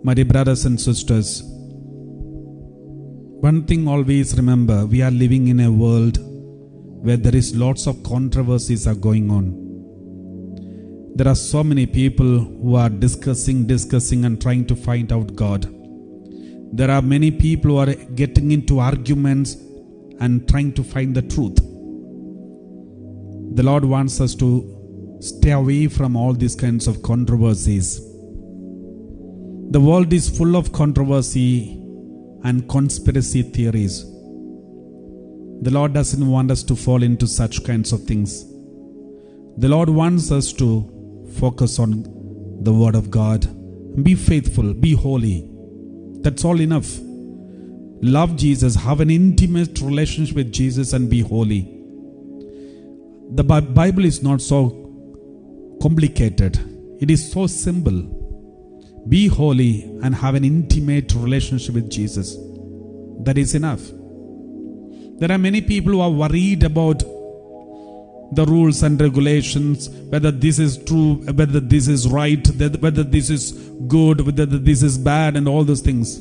My dear brothers and sisters, one thing always remember, we are living in a world where there is lots of controversies are going on. There are so many people who are discussing and trying to find out God. There are many people who are getting into arguments and trying to find the truth. The Lord wants us to stay away from all these kinds of controversies. The world is full of controversy and conspiracy theories. The Lord doesn't want us to fall into such kinds of things. The Lord wants us to focus on the Word of God. Be faithful, be holy. That's all enough. Love Jesus, have an intimate relationship with Jesus and be holy. The Bible is not so complicated. It is so simple. Be holy and have an intimate relationship with Jesus. That is enough. There are many people who are worried about the rules and regulations, whether this is true, whether this is right, whether this is good, whether this is bad, and all those things.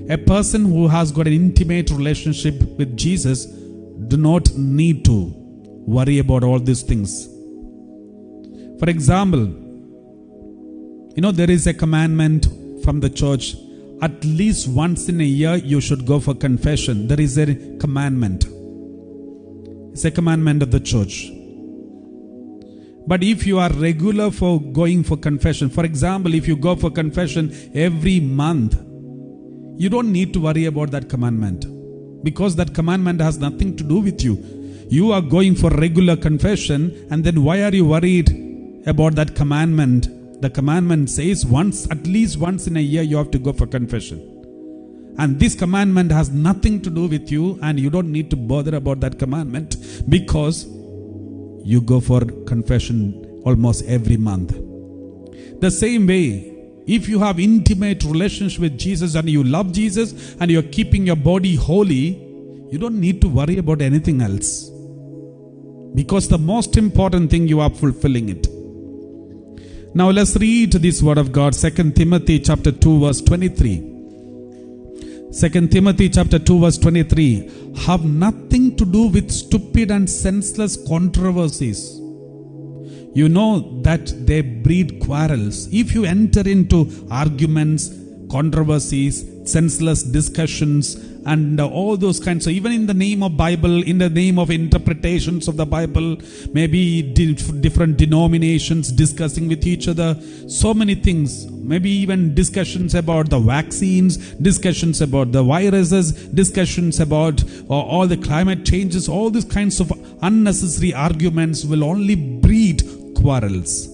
A person who has got an intimate relationship with Jesus do not need to worry about all these things. For example, there is a commandment from the church. At least once in a year you should go for confession. There is a commandment. It's a commandment of the church. But if you are regular for going for confession, for example, if you go for confession every month, you don't need to worry about that commandment, because that commandment has nothing to do with you. You are going for regular confession, and then why are you worried about that commandment? The commandment says at least once in a year you have to go for confession. And this commandment has nothing to do with you, and you don't need to bother about that commandment because you go for confession almost every month. The same way, if you have intimate relationship with Jesus and you love Jesus and you're keeping your body holy, you don't need to worry about anything else, because the most important thing, you are fulfilling it. Now let's read this word of God, 2 Timothy chapter 2 verse 23. 2 Timothy chapter 2 verse 23. Have nothing to do with stupid and senseless controversies. You know that they breed quarrels. If you enter into arguments, controversies, senseless discussions, and all those kinds of, even in the name of Bible, in the name of interpretations of the Bible, maybe different denominations discussing with each other, so many things, maybe even discussions about the vaccines, discussions about the viruses, discussions about all the climate changes, all these kinds of unnecessary arguments will only breed quarrels.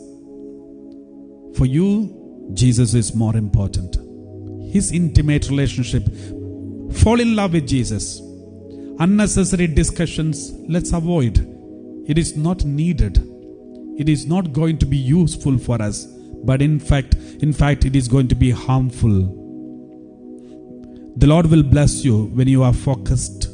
For you, Jesus is more important. His intimate relationship. Fall in love with Jesus. Unnecessary discussions, let's avoid. It is not needed. It is not going to be useful for us, but in fact, it is going to be harmful. The Lord will bless you when you are focused